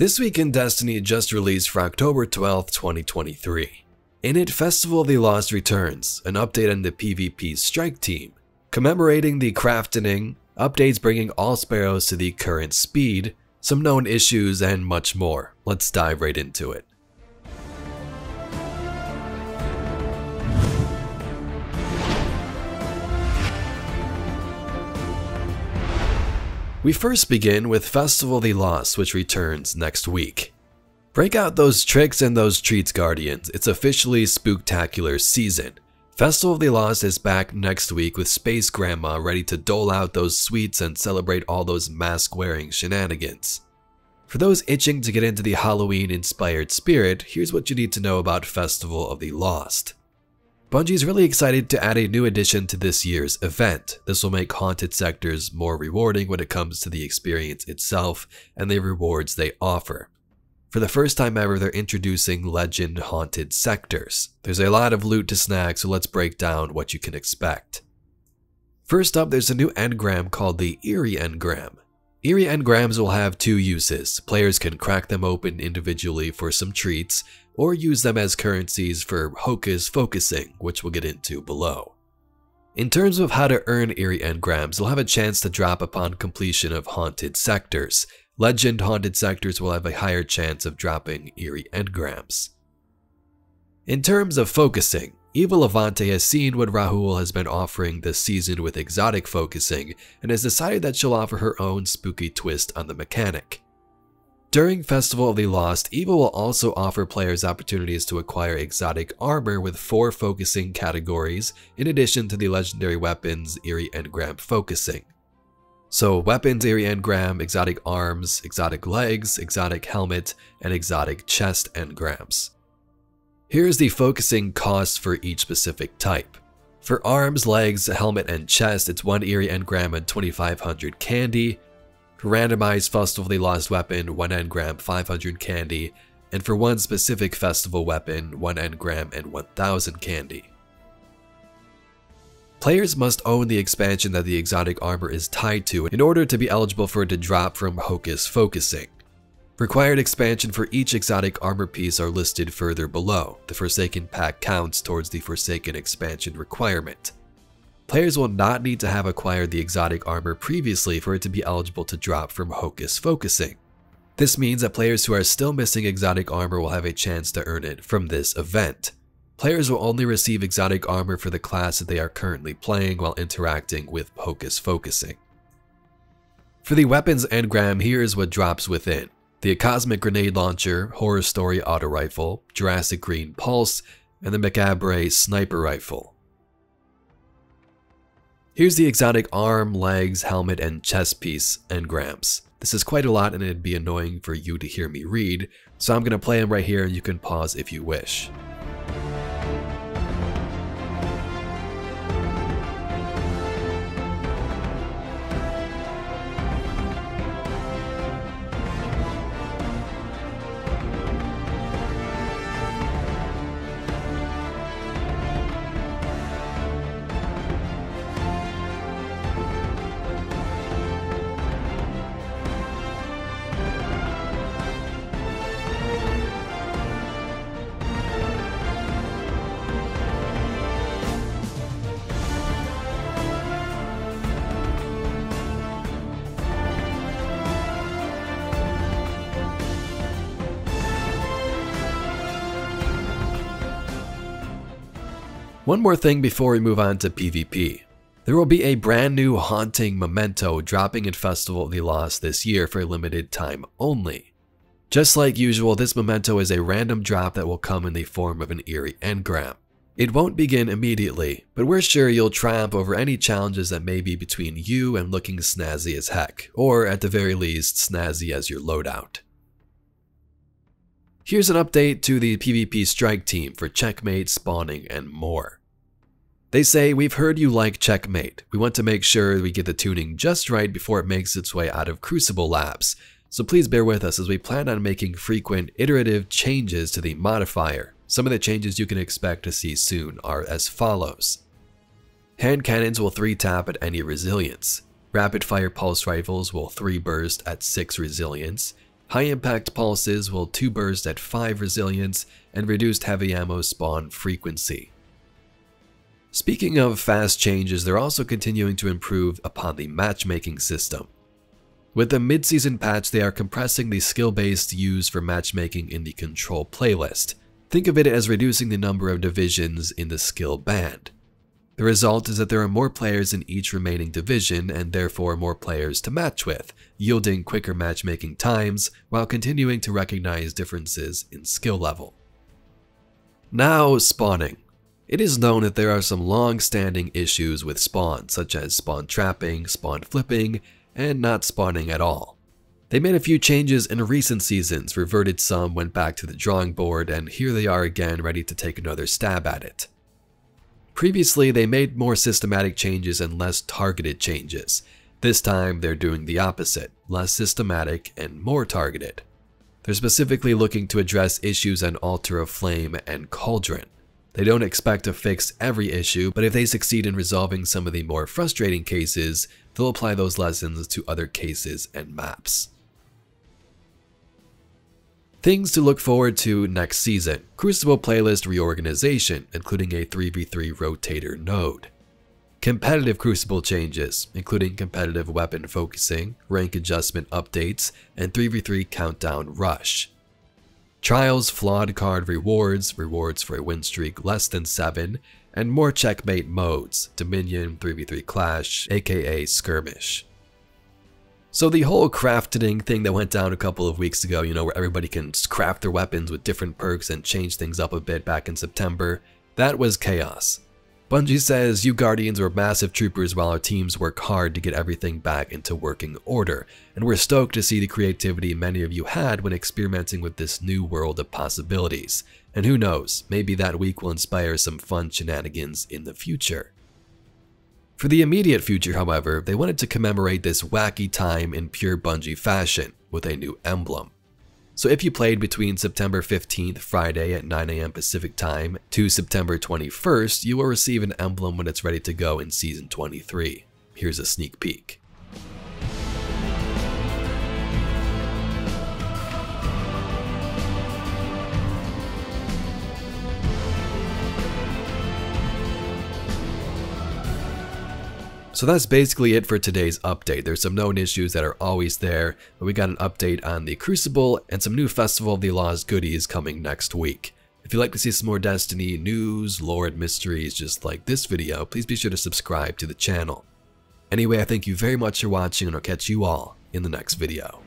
This week in Destiny just released for October 12th, 2023. In it, Festival of the Lost returns, an update on the PvP strike team, commemorating the crafting, updates bringing all Sparrows to the current speed, some known issues, and much more. Let's dive right into it. We first begin with Festival of the Lost, which returns next week. Break out those tricks and those treats, Guardians. It's officially spooktacular season. Festival of the Lost is back next week with Space Grandma ready to dole out those sweets and celebrate all those mask-wearing shenanigans. For those itching to get into the Halloween-inspired spirit, here's what you need to know about Festival of the Lost. Bungie's really excited to add a new addition to this year's event. This will make haunted sectors more rewarding when it comes to the experience itself and the rewards they offer. For the first time ever, they're introducing legend haunted sectors. There's a lot of loot to snag, so let's break down what you can expect. First up, there's a new engram called the Eerie engram. Eerie engrams will have two uses. Players can crack them open individually for some treats, or use them as currencies for hocus focusing, which we'll get into below. In terms of how to earn Eerie engrams, you'll have a chance to drop upon completion of haunted sectors. Legend haunted sectors will have a higher chance of dropping Eerie engrams. In terms of focusing, Eva Levante has seen what Rahul has been offering this season with exotic focusing and has decided that she'll offer her own spooky twist on the mechanic. During Festival of the Lost, Eva will also offer players opportunities to acquire exotic armor with 4 focusing categories in addition to the legendary weapons Eerie engram focusing. So weapons Eerie engram, exotic arms, exotic legs, exotic helmet, and exotic chest engrams. Here's the focusing cost for each specific type. For arms, legs, helmet, and chest, it's 1 Eerie engram and 2500 candy. For randomized Festival of the Lost weapon, 1 engram, 500 candy, and for one specific festival weapon, 1 engram and 1000 candy. Players must own the expansion that the exotic armor is tied to in order to be eligible for it to drop from Hocus Focusing. Required expansion for each exotic armor piece are listed further below. The Forsaken pack counts towards the Forsaken expansion requirement. Players will not need to have acquired the exotic armor previously for it to be eligible to drop from Hocus Focusing. This means that players who are still missing exotic armor will have a chance to earn it from this event. Players will only receive exotic armor for the class that they are currently playing while interacting with Hocus Focusing. For the weapons engram, here is what drops within: the Cosmic Grenade Launcher, Horror Story Auto Rifle, Jurassic Green Pulse, and the Macabre Sniper Rifle. Here's the exotic arm, legs, helmet, and chest piece engrams. This is quite a lot and it'd be annoying for you to hear me read, so I'm going to play them right here and you can pause if you wish. One more thing before we move on to PvP. There will be a brand new haunting Momento dropping in Festival of the Lost this year for a limited time only. Just like usual, this Memento is a random drop that will come in the form of an Eerie engram. It won't begin immediately, but we're sure you'll triumph over any challenges that may be between you and looking snazzy as heck, or at the very least snazzy as your loadout. Here's an update to the PvP strike team for Checkmate, spawning, and more. They say, "We've heard you like Checkmate. We want to make sure we get the tuning just right before it makes its way out of Crucible labs. So please bear with us as we plan on making frequent iterative changes to the modifier. Some of the changes you can expect to see soon are as follows. Hand cannons will 3-tap at any resilience. Rapid fire pulse rifles will 3-burst at 6 resilience. High impact pulses will 2 burst at 5 resilience and reduced heavy ammo spawn frequency. Speaking of fast changes, they're also continuing to improve upon the matchmaking system. With the mid-season patch, they are compressing the skill-based used for matchmaking in the control playlist. Think of it as reducing the number of divisions in the skill band. The result is that there are more players in each remaining division and therefore more players to match with, yielding quicker matchmaking times while continuing to recognize differences in skill level. Now, spawning. It is known that there are some long-standing issues with spawn, such as spawn trapping, spawn flipping, and not spawning at all. They made a few changes in recent seasons, reverted some, went back to the drawing board, and here they are again ready to take another stab at it. Previously, they made more systematic changes and less targeted changes. This time, they're doing the opposite, less systematic and more targeted. They're specifically looking to address issues on Altar of Flame and Cauldron. They don't expect to fix every issue, but if they succeed in resolving some of the more frustrating cases, they'll apply those lessons to other cases and maps. Things to look forward to next season. Crucible playlist reorganization, including a 3v3 rotator node. Competitive Crucible changes, including competitive weapon focusing, rank adjustment updates, and 3v3 countdown rush. Trials flawed card rewards, rewards for a win streak less than 7, and more Checkmate modes, Dominion, 3v3 Clash, aka Skirmish. So the whole crafting thing that went down a couple of weeks ago, where everybody can craft their weapons with different perks and change things up a bit back in September, that was chaos. Bungie says, "You Guardians were massive troopers while our teams work hard to get everything back into working order, and we're stoked to see the creativity many of you had when experimenting with this new world of possibilities. And who knows, maybe that week will inspire some fun shenanigans in the future." For the immediate future, however, they wanted to commemorate this wacky time in pure Bungie fashion with a new emblem. So if you played between September 15th, Friday at 9 AM Pacific time, to September 21st, you will receive an emblem when it's ready to go in Season 23. Here's a sneak peek. So that's basically it for today's update. There's some known issues that are always there, but we got an update on the Crucible and some new Festival of the Lost goodies coming next week. If you'd like to see some more Destiny news, lore, and mysteries just like this video, please be sure to subscribe to the channel. Anyway, I thank you very much for watching, and I'll catch you all in the next video.